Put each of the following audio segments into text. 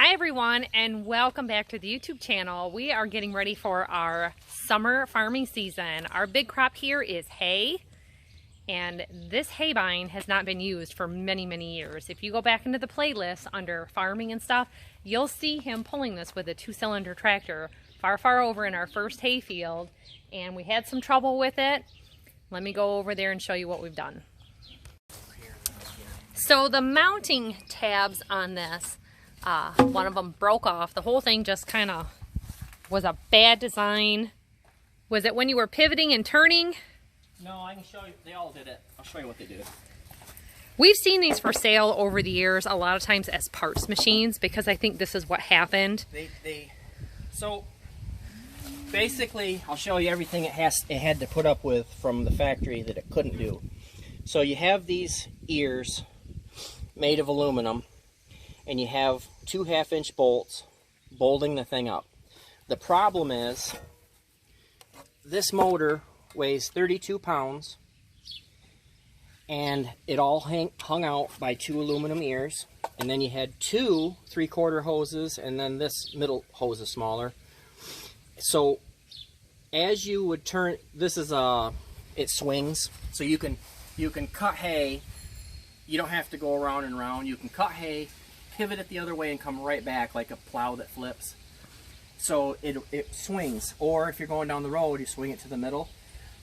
Hi everyone, and welcome back to the YouTube channel. We are getting ready for our summer farming season. Our big crop here is hay, and this haybine has not been used for many years. If you go back into the playlist under farming and stuff, you'll see him pulling this with a 2-cylinder tractor far over in our first hay field, and we had some trouble with it. Let me go over there and show you what we've done. So the mounting tabs on this, one of them broke off. The whole thing just kind of was a bad design. Was it when you were pivoting and turning? No, I can show you. They all did it. I'll show you what they did. We've seen these for sale over the years, a lot of times as parts machines, because I think this is what happened. So basically, I'll show you everything it had to put up with from the factory that it couldn't do. So you have these ears made of aluminum, and you have 2 half-inch bolts bolting the thing up. The problem is this motor weighs 32 pounds, and it all hung out by 2 aluminum ears, and then you had 2 3/4 hoses, and then this middle hose is smaller. So as you would turn, this is it swings, so you can cut hay. You don't have to go around and around. You can cut hay, pivot it the other way, and come right back like a plow that flips. So it swings. Or if you're going down the road, you swing it to the middle.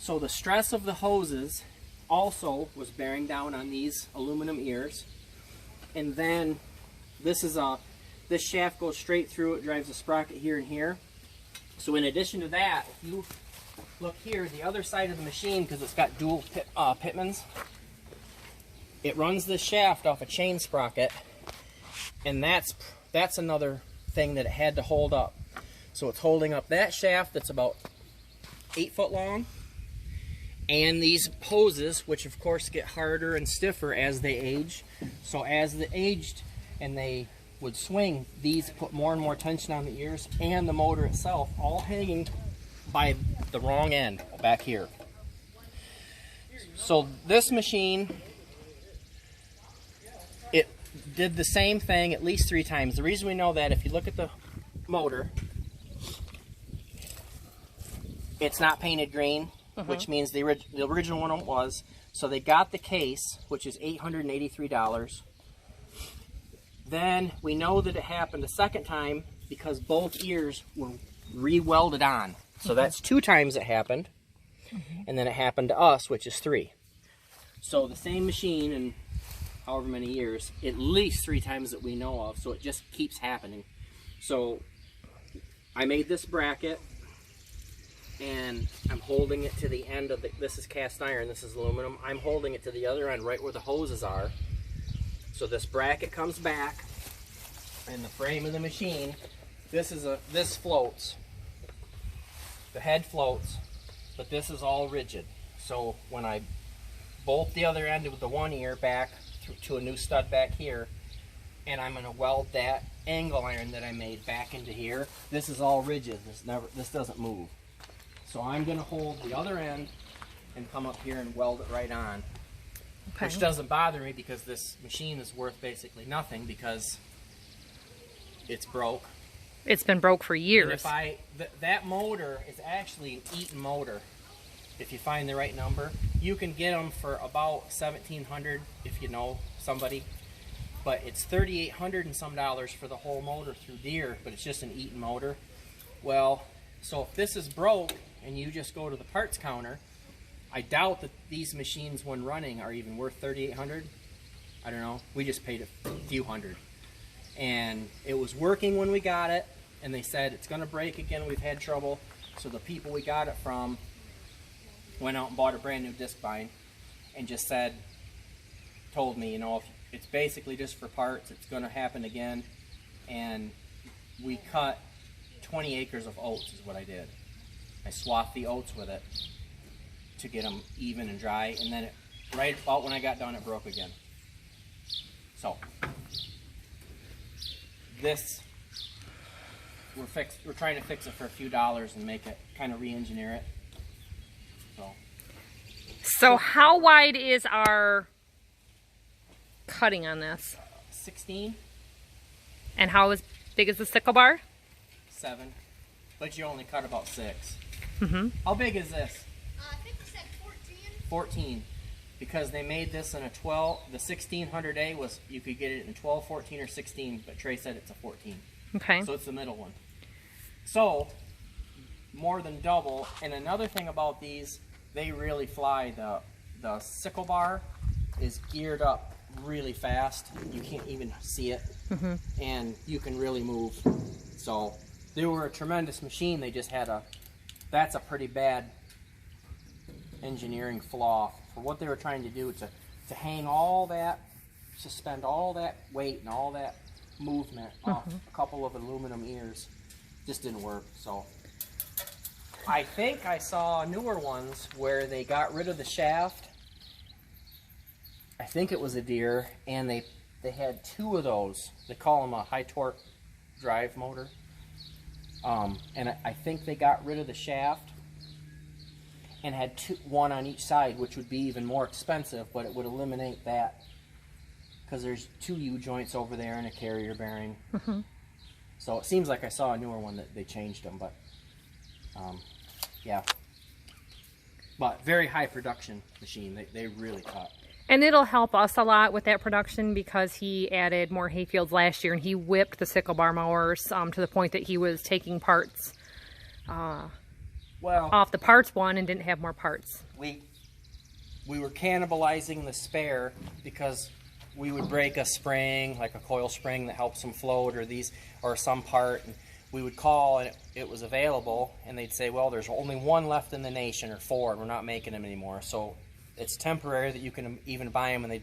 So the stress of the hoses also was bearing down on these aluminum ears. And then this shaft goes straight through. It drives a sprocket here and here. So in addition to that, if you look here, the other side of the machine, because it's got dual pitmans, it runs this shaft off a chain sprocket, and that's another thing that it had to hold up. So it's holding up that shaft that's about 8 foot long, and these hoses, which of course get harder and stiffer as they age. So as they aged and they would swing, these put more and more tension on the ears and the motor itself, all hanging by the wrong end back here. So this machine, it did the same thing at least 3 times. The reason we know that, if you look at the motor, it's not painted green, which means the original one was. So they got the case, which is $883. Then we know that it happened a second time because both ears were re-welded on. So that's 2 times it happened. And then it happened to us, which is 3. So the same machine in however many years, at least 3 times that we know of. So it just keeps happening. So I made this bracket, and I'm holding it to the end of this is cast iron, this is aluminum. I'm holding it to the other end right where the hoses are. So this bracket comes back, and the frame of the machine, this floats. The head floats, but this is all rigid. So when I bolt the other end of the one ear back to a new stud back here, and I'm going to weld that angle iron that I made back into here, this is all rigid. This doesn't move. So I'm going to hold the other end and come up here and weld it right on. Okay. Which doesn't bother me because this machine is worth basically nothing because it's broke. It's been broke for years. And if that motor is actually an Eaton motor. If you find the right number, you can get them for about $1,700 if you know somebody. But it's $3,800 and some dollars for the whole motor through Deere, but it's just an Eaton motor. Well, so if this is broke and you just go to the parts counter, I doubt that these machines when running are even worth $3,800. I don't know. We just paid a few hundred. And it was working when we got it, and they said it's going to break again. We've had trouble. So the people we got it from went out and bought a brand new disc bind and just told me, you know, if it's basically just for parts, it's going to happen again. And we cut 20 acres of oats is what I did. I swathed the oats with it to get them even and dry, and then right about when I got done, it broke again. So this, we're trying to fix it for a few dollars and make it, kind of re-engineer it. So how wide is our cutting on this? 16. And how is big is the sickle bar? 7, but you only cut about 6. Mm-hmm. How big is this? I think you said 14. 14, because they made this in a 12. The 1600A was, you could get it in 12, 14, or 16, but Trey said it's a 14. Okay. So it's the middle one. So more than double. And another thing about these, they really fly. The sickle bar is geared up really fast. You can't even see it, and you can really move. So they were a tremendous machine. They just had that's a pretty bad engineering flaw for what they were trying to do, to hang all that, suspend all that weight and all that movement off a couple of aluminum ears. Just didn't work. So I think I saw newer ones where they got rid of the shaft. I think it was a Deere, and they had 2 of those. They call them a high torque drive motor. And I think they got rid of the shaft and had 1 on each side, which would be even more expensive, but it would eliminate that because there's 2 U-joints over there and a carrier bearing. So it seems like I saw a newer one that they changed them, but yeah. But very high production machine. They really cut. And it'll help us a lot with that production because he added more hayfields last year, and he whipped the sickle bar mowers to the point that he was taking parts off the parts one and didn't have more parts. We were cannibalizing the spare because we would break a spring, like a coil spring that helps them float, or some part, and we would call and it was available, and they'd say, well, there's only 1 left in the nation, or 4, and we're not making them anymore. So it's temporary that you can even buy them, and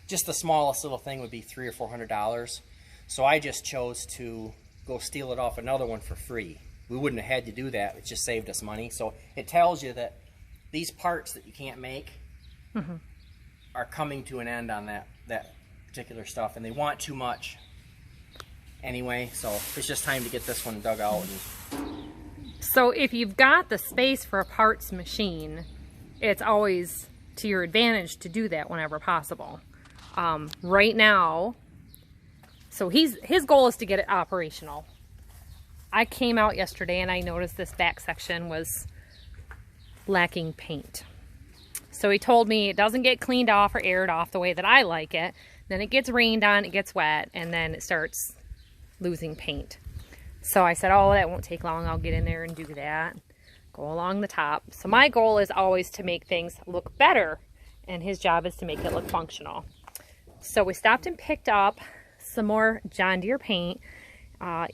just the smallest little thing would be $300 or $400. So I just chose to go steal it off another one for free. We wouldn't have had to do that. It just saved us money. So it tells you that these parts that you can't make are coming to an end on that particular stuff, and they want too much anyway. So it's just time to get this one dug out. So if you've got the space for a parts machine, it's always to your advantage to do that whenever possible. Right now, so his goal is to get it operational. I came out yesterday and I noticed this back section was lacking paint. So he told me it doesn't get cleaned off or aired off the way that I like it. Then it gets rained on, it gets wet, and then it starts losing paint. So I said, oh, that won't take long. I'll get in there and do that. Go along the top. So my goal is always to make things look better, and his job is to make it look functional. So we stopped and picked up some more John Deere paint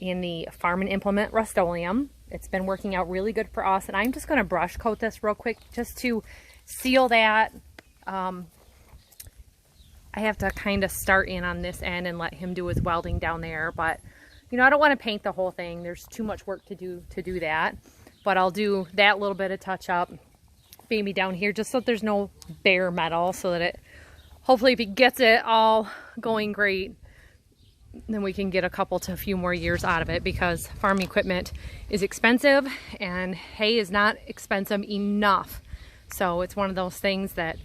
in the Farm and Implement Rust-Oleum. It's been working out really good for us, and I'm just going to brush coat this real quick just to seal that. I have to kind of start in on this end and let him do his welding down there, but you know, I don't want to paint the whole thing. There's too much work to do that. But I'll do that little bit of touch up maybe down here just so that there's no bare metal, so that it, hopefully if he gets it all going great, then we can get a few more years out of it, because farm equipment is expensive and hay is not expensive enough. So it's one of those things that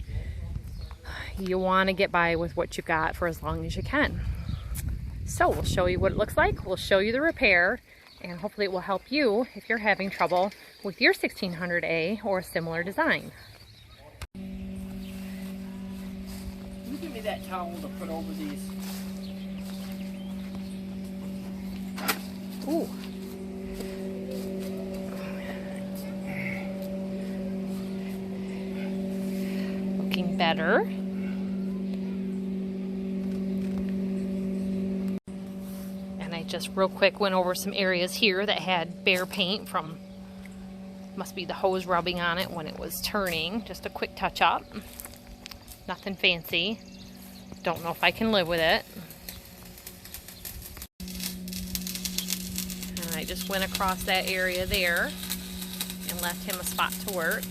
you want to get by with what you've got for as long as you can. So we'll show you what it looks like. We'll show you the repair, and hopefully it will help you if you're having trouble with your 1600A or a similar design. Can you give me that towel to put over these? Ooh. Looking better. And I just real quick went over some areas here that had bare paint from, must be the hose rubbing on it when it was turning. Just a quick touch up. Nothing fancy. Don't know if I can live with it. And I just went across that area there and left him a spot to work.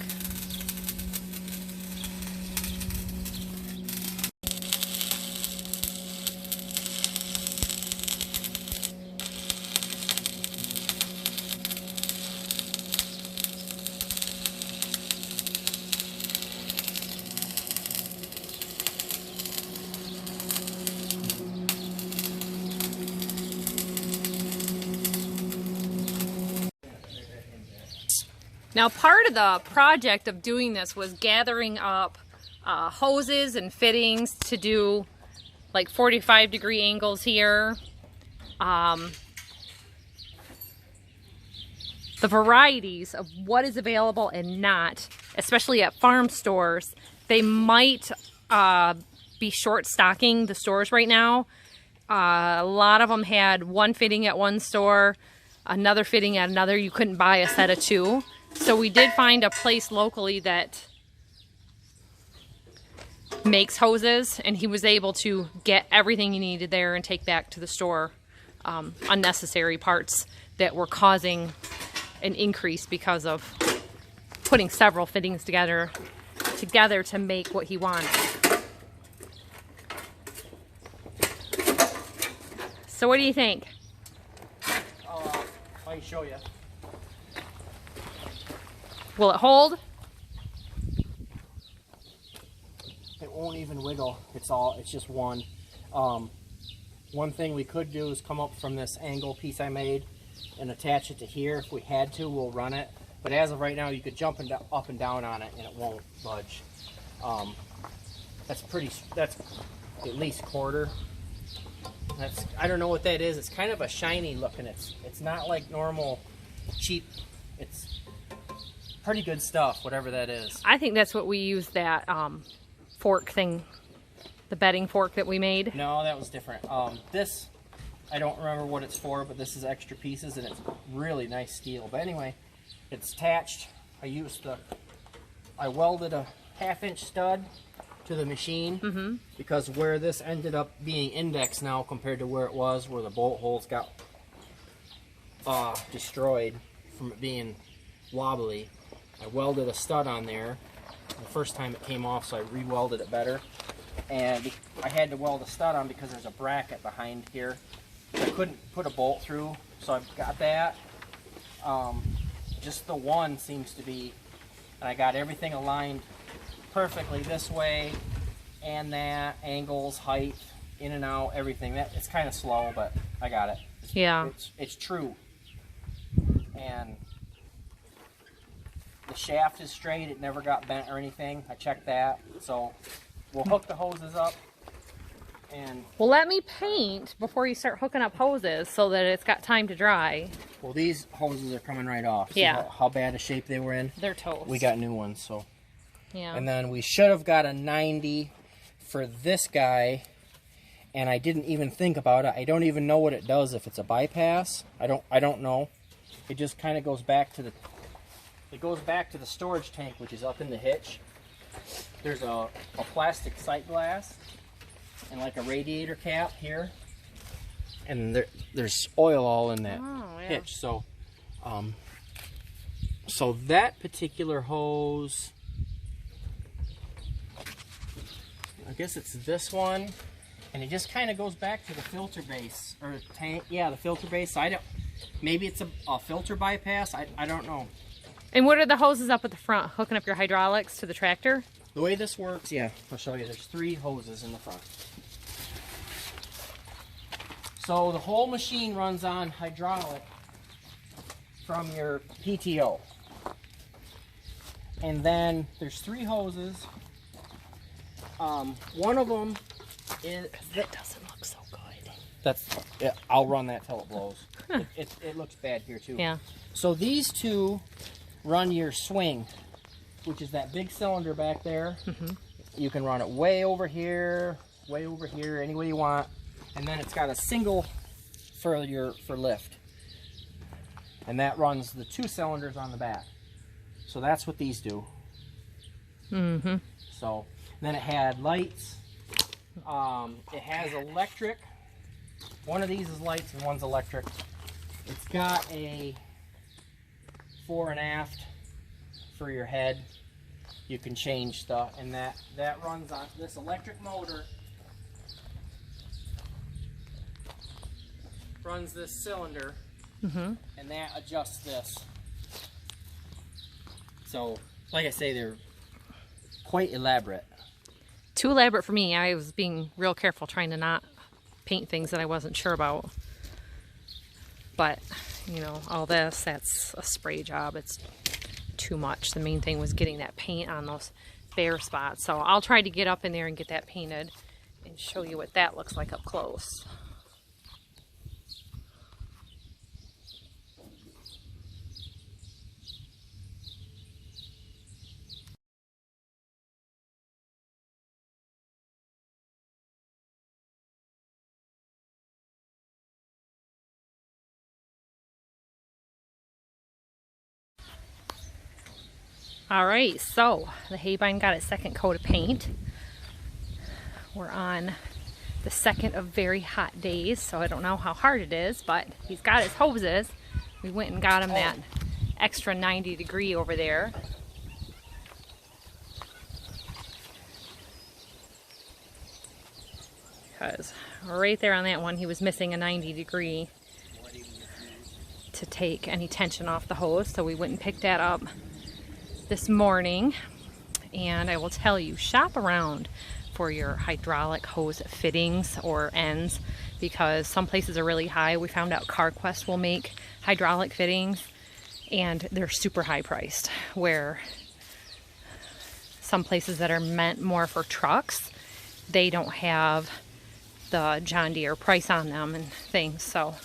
Now, part of the project of doing this was gathering up hoses and fittings to do like 45-degree angles here. The varieties of what is available and not, especially at farm stores, they might be short stocking the stores right now. A lot of them had one fitting at one store, another fitting at another. You couldn't buy a set of two. So we did find a place locally that makes hoses, and he was able to get everything he needed there and take back to the store unnecessary parts that were causing an increase because of putting several fittings together to make what he wanted. So what do you think? I can show you. Will it hold? It won't even wiggle. It's just one. One thing we could do is come up from this angle piece I made and attach it to here. If we had to, we'll run it. But as of right now, you could jump up and down on it and it won't budge. That's at least quarter. I don't know what that is. It's kind of a shiny looking. It's not like normal cheap. It's pretty good stuff, whatever that is. I think that's what we used that fork thing, the bedding fork that we made. No, that was different. This, I don't remember what it's for, but this is extra pieces and it's really nice steel. But anyway, it's attached. I welded a 1/2-inch stud to the machine because where this ended up being indexed now compared to where it was, where the bolt holes got destroyed from it being wobbly, I welded a stud on there. The first time it came off, so I re-welded it better. And I had to weld a stud on because there's a bracket behind here. I couldn't put a bolt through, so I've got that. Just the one seems to be, and I got everything aligned perfectly this way and that, angles, height, in and out, everything. It's kind of slow, but I got it. It's true. And the shaft is straight. It never got bent or anything. I checked that. So we'll hook the hoses up. And well, let me paint before you start hooking up hoses so that it's got time to dry. Well, these hoses are coming right off. See yeah. how bad a shape they were in? They're toast. We got new ones, so. Yeah. And then we should have got a 90 for this guy, and I didn't even think about it. I don't even know what it does if it's a bypass. I don't know. It just kind of goes back to the storage tank, which is up in the hitch. There's a plastic sight glass and like a radiator cap here, and there's oil all in that hitch. So so that particular hose, I guess it's this one, and it just kind of goes back to the filter base or tank. Yeah, the filter base. Maybe it's a filter bypass. I don't know. And what are the hoses up at the front, hooking up your hydraulics to the tractor? The way this works, yeah, I'll show you. There's 3 hoses in the front. So the whole machine runs on hydraulic from your PTO. And then there's 3 hoses. One of them is... That doesn't look so good. Yeah, I'll run that till it blows. It looks bad here too. Yeah. So these 2 run your swing, which is that big cylinder back there. You can run it way over here, any way you want. And then it's got a single for lift. And that runs the 2 cylinders on the back. So that's what these do. So then it had lights. It has electric. One of these is lights and one's electric. It's got a fore and aft for your head. You can change stuff, and that runs on this electric motor. Runs this cylinder, and that adjusts this. So, like I say, they're quite elaborate. Too elaborate for me. I was being real careful trying to not paint things that I wasn't sure about. But, you know, all this, that's a spray job. It's too much. The main thing was getting that paint on those bare spots. So I'll try to get up in there and get that painted and show you what that looks like up close. Alright, so the haybine got its second coat of paint. We're on the second of very hot days, so I don't know how hard it is, but he's got his hoses. We went and got him that extra 90 degree over there. Because right there on that one, he was missing a 90 degree to take any tension off the hose, so we went and picked that up this morning. And I will tell you, shop around for your hydraulic hose fittings or ends, because some places are really high. We found out CarQuest will make hydraulic fittings and they're super high priced, where some places that are meant more for trucks, they don't have the John Deere price on them and things. So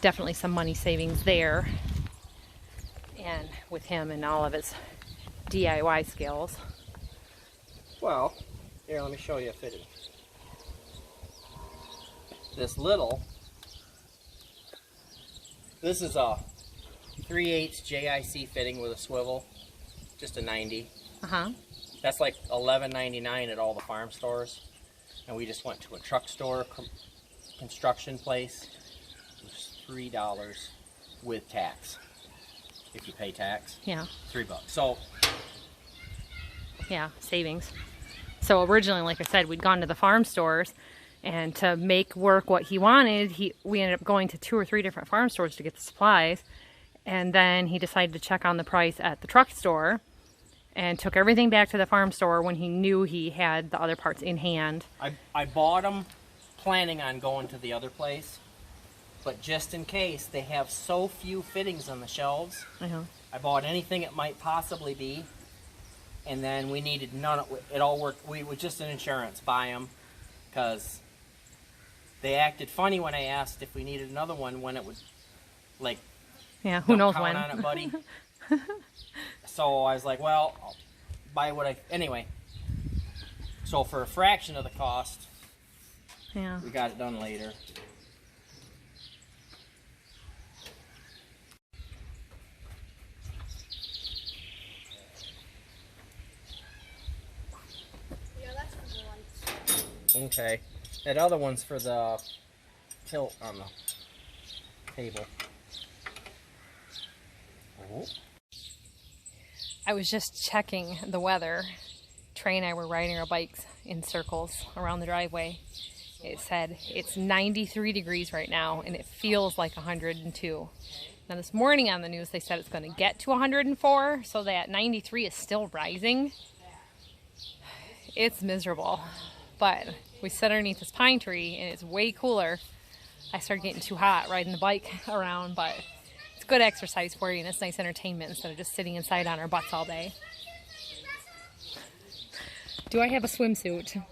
definitely some money savings there. And with him and all of his DIY skills. Well, here, let me show you a fitting. This little, this is a 3/8 JIC fitting with a swivel, just a 90. That's like $11.99 at all the farm stores. And we just went to a truck store construction place. It was $3 with tax. If you pay tax, Yeah. $3. So Yeah, savings. So originally, like I said, we'd gone to the farm stores, and to make work what he wanted, we ended up going to 2 or 3 different farm stores to get the supplies. And then he decided to check on the price at the truck store and took everything back to the farm store when he knew he had the other parts in hand. I bought them planning on going to the other place, but just in case, they have so few fittings on the shelves, I bought anything it might possibly be. And then we needed none of it. All worked. We was just an insurance, buy them, because they acted funny when I asked if we needed another one, when it was like, yeah, who knows count when. on it, buddy. So I was like, well, I'll buy what I anyway. So for a fraction of the cost, Yeah. we got it done later. Okay, that other one's for the tilt on the table. Oh. I was just checking the weather. Trey and I were riding our bikes in circles around the driveway. It said it's 93 degrees right now, and it feels like 102. Now this morning on the news, they said it's going to get to 104, so that 93 is still rising. It's miserable. But we sit underneath this pine tree and it's way cooler. I started getting too hot riding the bike around, but it's good exercise for you and it's nice entertainment instead of just sitting inside on our butts all day. Do I have a swimsuit?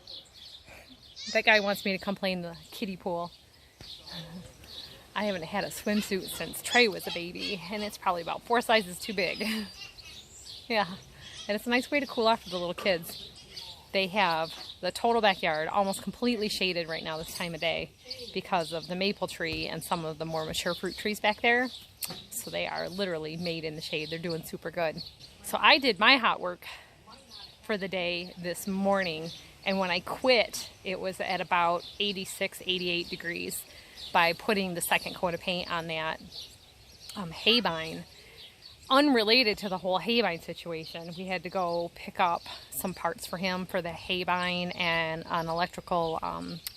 That guy wants me to come play in the kiddie pool. I haven't had a swimsuit since Trey was a baby, and it's probably about 4 sizes too big. Yeah, and it's a nice way to cool off for the little kids. They have the total backyard almost completely shaded right now this time of day because of the maple tree and some of the more mature fruit trees back there. So they are literally made in the shade. They're doing super good. So I did my hot work for the day this morning, and when I quit, it was at about 86, 88 degrees by putting the second coat of paint on that haybine. Unrelated to the whole haybine situation, we had to go pick up some parts for him for the haybine and an electrical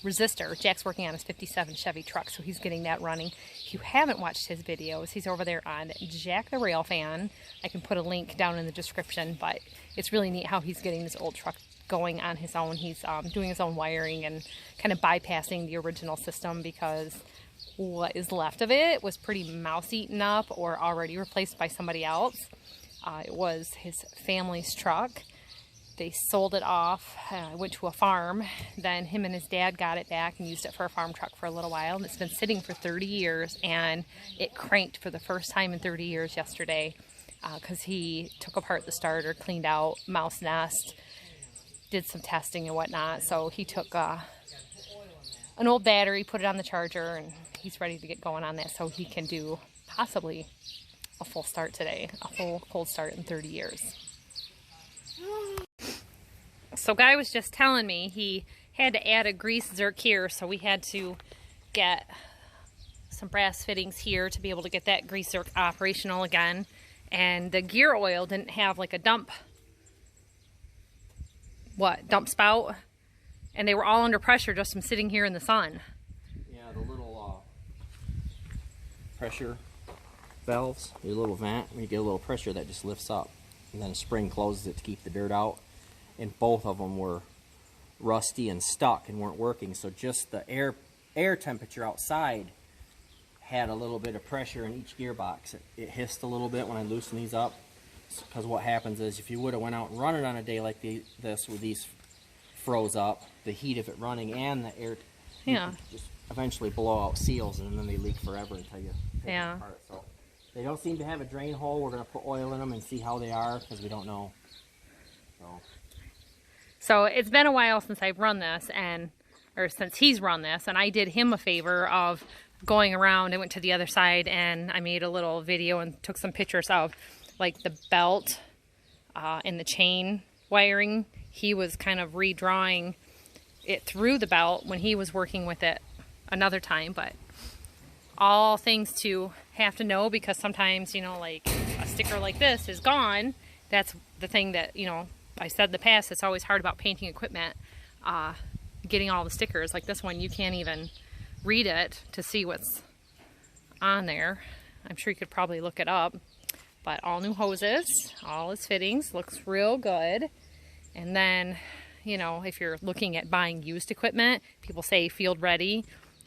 resistor. Jack's working on his 57 Chevy truck, so he's getting that running. If you haven't watched his videos, he's over there on Jack the Rail Fan. I can put a link down in the description, but it's really neat how he's getting this old truck going on his own. He's doing his own wiring and kind of bypassing the original system because what is left of it was pretty mouse eaten up or already replaced by somebody else. It was his family's truck. They sold it off, went to a farm, then him and his dad got it back and used it for a farm truck for a little while, and it's been sitting for 30 years, and it cranked for the first time in 30 years yesterday because he took apart the starter, cleaned out mouse nest, did some testing and whatnot. So he took an old battery, put it on the charger, and he's ready to get going on that so he can do possibly a full start today, a full cold start in 30 years. So Guy was just telling me he had to add a grease zerk here, so we had to get some brass fittings here to be able to get that grease zerk operational again. And the gear oil didn't have like a dump spout, and they were all under pressure just from sitting here in the sun. Yeah, the little pressure valves, your little vent, when you get a little pressure that just lifts up, and then a spring closes it to keep the dirt out. And both of them were rusty and stuck and weren't working, so just the air temperature outside had a little bit of pressure in each gearbox. It hissed a little bit when I loosened these up, because what happens is if you would have went out and run it on a day like this with these froze up, the heat of it running and the air just eventually blow out seals, and then they leak forever until you take them apart. So they don't seem to have a drain hole. We're going to put oil in them and see how they are, because we don't know. So it's been a while since I've run this, or since he's run this, and I did him a favor of going around. I went to the other side and I made a little video and took some pictures of like the belt and the chain wiring. He was kind of redrawing it through the belt when he was working with it another time, but all things to have to know, because sometimes, you know, like a sticker like this is gone. That's the thing that, you know, I said in the past, it's always hard about painting equipment, getting all the stickers. Like this one, you can't even read it to see what's on there. I'm sure you could probably look it up. But all new hoses, all his fittings, looks real good. And then, you know, if you're looking at buying used equipment, people say field ready.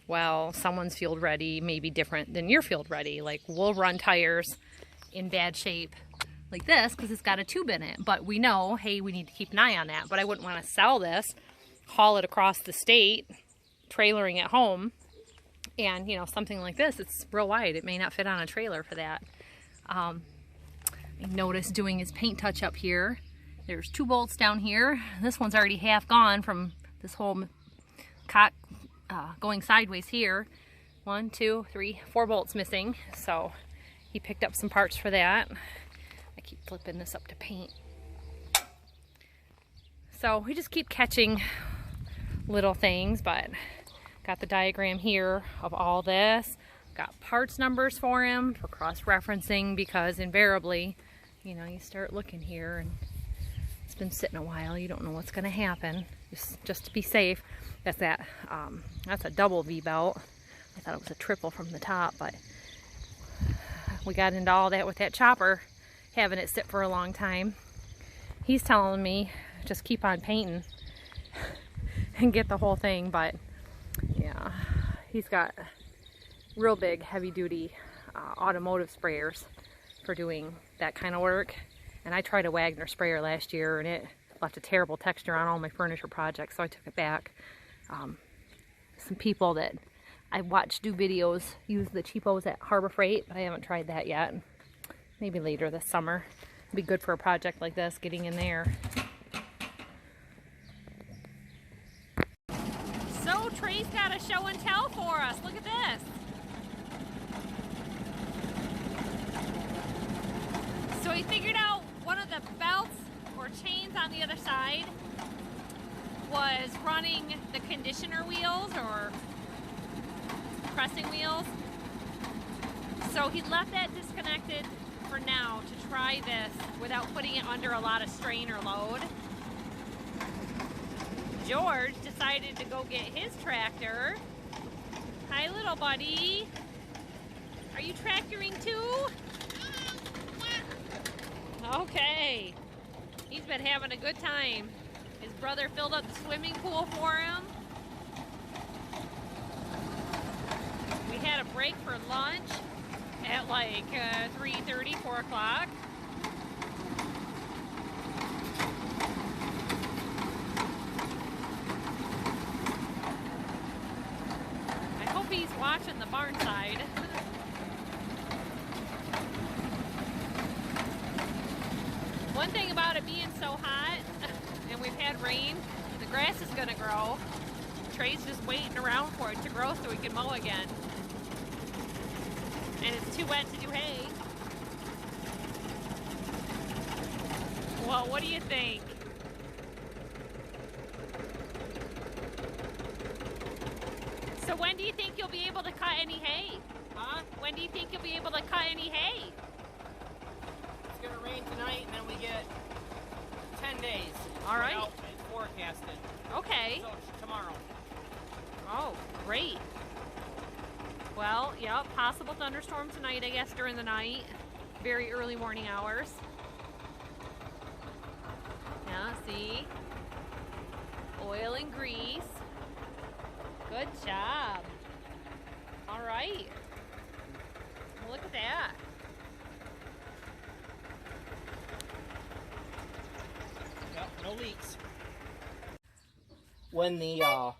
Well, someone's field ready may be different than your field ready. Like, we'll run tires in bad shape like this because it's got a tube in it, but we know, hey, we need to keep an eye on that. But I wouldn't want to sell this, haul it across the state, trailering it home, and, you know, something like this, it's real wide. It may not fit on a trailer for that. I noticed doing his paint touch up here, there's 2 bolts down here. This one's already half gone from this whole cock going sideways here. 1, 2, 3, 4 bolts missing, so he picked up some parts for that. I keep flipping this up to paint. So we just keep catching little things, but got the diagram here of all this. Got parts numbers for him for cross-referencing, because invariably, you know, you start looking here and it's been sitting a while, you don't know what's going to happen. Just to be safe. That's a double V-belt. I thought it was a triple from the top, but we got into all that with that chopper, having it sit for a long time. He's telling me just keep on painting and get the whole thing, but yeah, he's got real big heavy duty automotive sprayers for doing that kind of work. And I tried a Wagner sprayer last year and it left a terrible texture on all my furniture projects, so I took it back. Some people that I watched do videos use the cheapos at Harbor Freight, but I haven't tried that yet. Maybe later this summer. It'd be good for a project like this, getting in there. So Trey's got a show and tell for us. Look at this. So he figured out one of the belts or chains on the other side was running the conditioner wheels or pressing wheels. So he left that disconnected for now to try this without putting it under a lot of strain or load. George decided to go get his tractor. Hi, little buddy. Are you tractoring too? Okay. He's been having a good time. His brother filled up the swimming pool for him. We break for lunch at like 3:30, 4 o'clock. I hope he's watching the barn side. One thing about it being so hot, and we've had rain, the grass is gonna grow. Trey's just waiting around for it to grow so we can mow again. And it's too wet to do hay. Well, what do you think? So when do you think you'll be able to cut any hay? Huh? When do you think you'll be able to cut any hay? It's gonna rain tonight, and then we get 10 days. All right. Out and forecasted. Okay. So it's tomorrow. Oh, great. Well, yep, possible thunderstorm tonight, I guess, during the night. Very early morning hours. Yeah, see? Oil and grease. Good job. All right. Well, look at that. Yep, no leaks. When the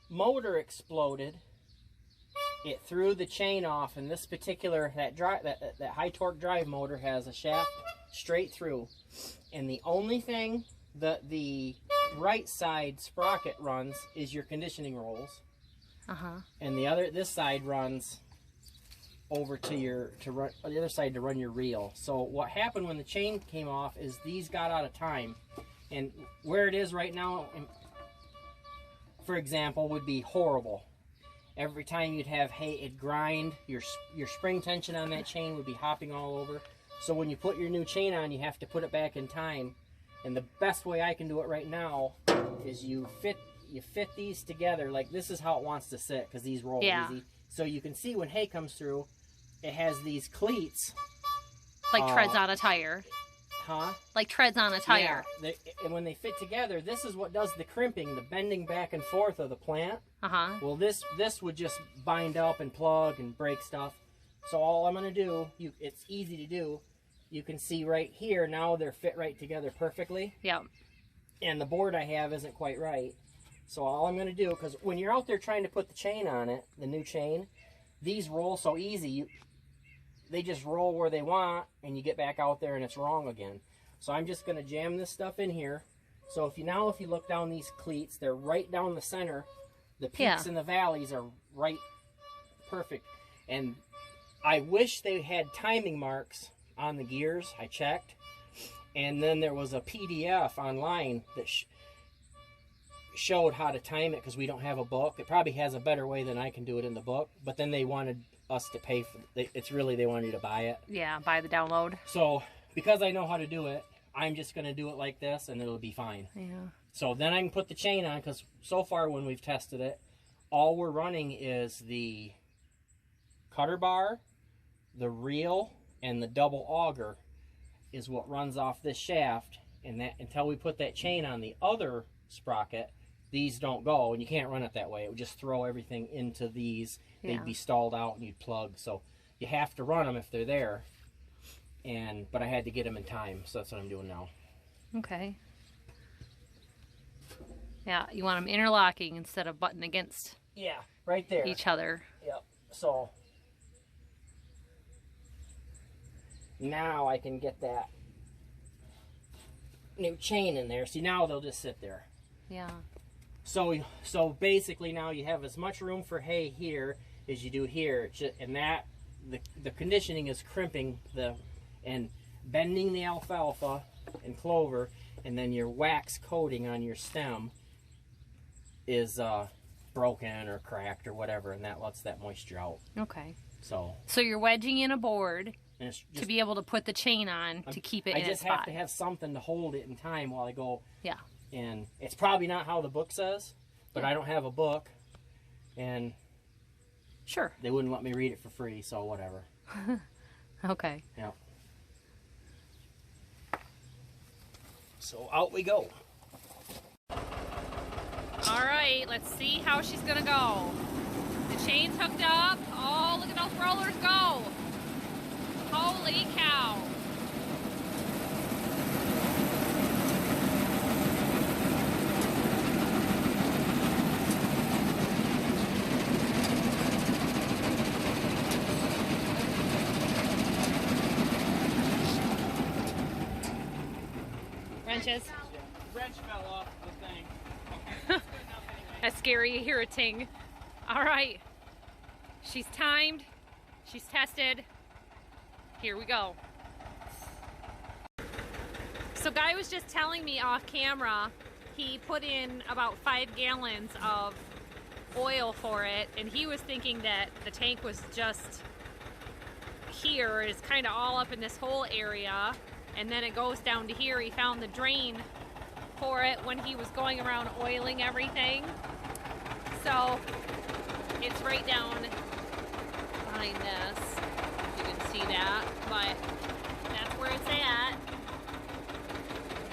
motor exploded, it threw the chain off, and this particular that high torque drive motor has a shaft straight through, and the only thing that the right side sprocket runs is your conditioning rolls, and this side runs over to the other side to run your reel. So what happened when the chain came off is these got out of time, and where it is right now, for example, would be horrible. Every time you'd have hay, it'd grind. Your spring tension on that chain would be hopping all over. So when you put your new chain on, you have to put it back in time. And the best way I can do it right now is you fit these together. Like, this is how it wants to sit, because these roll easy. So you can see when hay comes through, it has these cleats. Like treads on a tire. Huh? Like treads on a tire. Yeah, and when they fit together, this is what does the crimping, the bending back and forth of the plant. Well, this would just bind up and plug and break stuff. So all I'm going to do, it's easy to do. You can see right here, now they're fit right together perfectly. Yep. And the board I have isn't quite right. So all I'm going to do, because when you're out there trying to put the chain on it, the new chain, these roll so easy. They just roll where they want, and you get back out there and it's wrong again. So I'm just going to jam this stuff in here. So if you look down these cleats, they're right down the center. The peaks and the valleys are right perfect. And I wish they had timing marks on the gears. I checked. And then there was a PDF online that showed how to time it, because we don't have a book. It probably has a better way than I can do it in the book. But then they wanted us to pay for it. They wanted you to buy it. Yeah, buy the download. So because I know how to do it, I'm just going to do it like this, and it'll be fine. Yeah. So then I can put the chain on, because so far when we've tested it, all we're running is the cutter bar, the reel, and the double auger is what runs off this shaft. And that, until we put that chain on the other sprocket, these don't go, and you can't run it that way. It would just throw everything into these. They'd be stalled out, and you'd plug. So you have to run them if they're there. But I had to get them in time, so that's what I'm doing now. Okay. Yeah, you want them interlocking instead of butting against right there. each other. Yep. So now I can get that new chain in there. See, now they'll just sit there. Yeah. So basically now you have as much room for hay here as you do here. And that the conditioning is crimping and bending the alfalfa and clover, and then your wax coating on your stem is broken or cracked or whatever, and that lets that moisture out. Okay. So you're wedging in a board to be able to put the chain on to keep it in its spot. I just have to have something to hold it in time while I go. Yeah. And it's probably not how the book says, but I don't have a book, and sure, they wouldn't let me read it for free, so whatever. Okay. Yeah. So out we go. All right, let's see how she's gonna go. The chain's hooked up. Oh, Holy cow. Wrenches. Wrench fell off the thing. That's scary. You hear a ting. All right. She's timed. She's tested. Here we go. So Guy was just telling me off camera, he put in about 5 gallons of oil for it, and he was thinking that the tank was just here. It's kind of all up in this whole area, and then it goes down to here. He found the drain for it when he was going around oiling everything. So it's right down behind this. You can see that, but that's where it's at.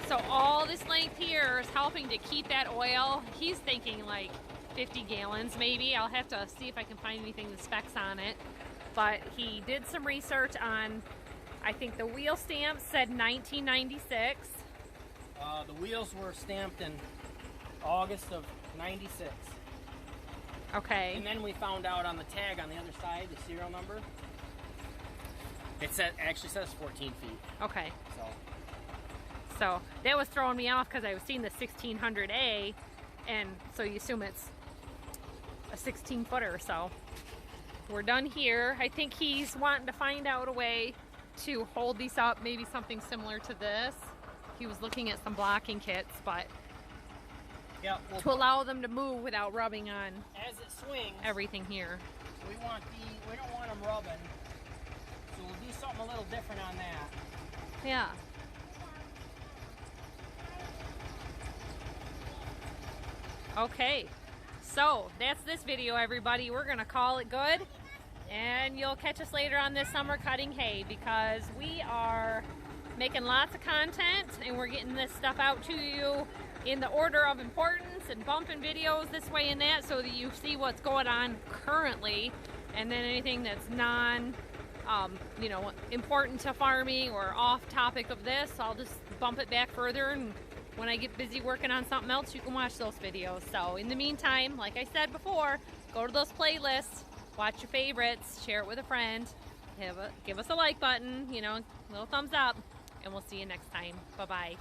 So all this length here is helping to keep that oil. He's thinking like 50 gallons maybe. I'll have to see if I can find anything that specs on it. But he did some research on, I think the wheel stamp said 1996. The wheels were stamped in August of '96. Okay. And then we found out on the tag on the other side, the serial number, it actually says 14 feet. Okay. So So that was throwing me off because I was seeing the 1600A, and so you assume it's a 16 footer. So we're done here. I think he's wanting to find out a way to hold these up, maybe something similar to this. He was looking at some blocking kits, but yeah, to allow them to move without rubbing on as it swings, everything here. we don't want them rubbing, so we'll do something a little different on that. Yeah. Okay, so that's this video, everybody. We're gonna call it good, and you'll catch us later on this summer cutting hay, because we are making lots of content and we're getting this stuff out to you in the order of importance and bumping videos this way and that, so that you see what's going on currently, and then anything that's important to farming or off topic of this, I'll just bump it back further, and when I get busy working on something else, you can watch those videos. So in the meantime, like I said before, go to those playlists, watch your favorites, share it with a friend, give us a like button, little thumbs up, and we'll see you next time. Bye-bye.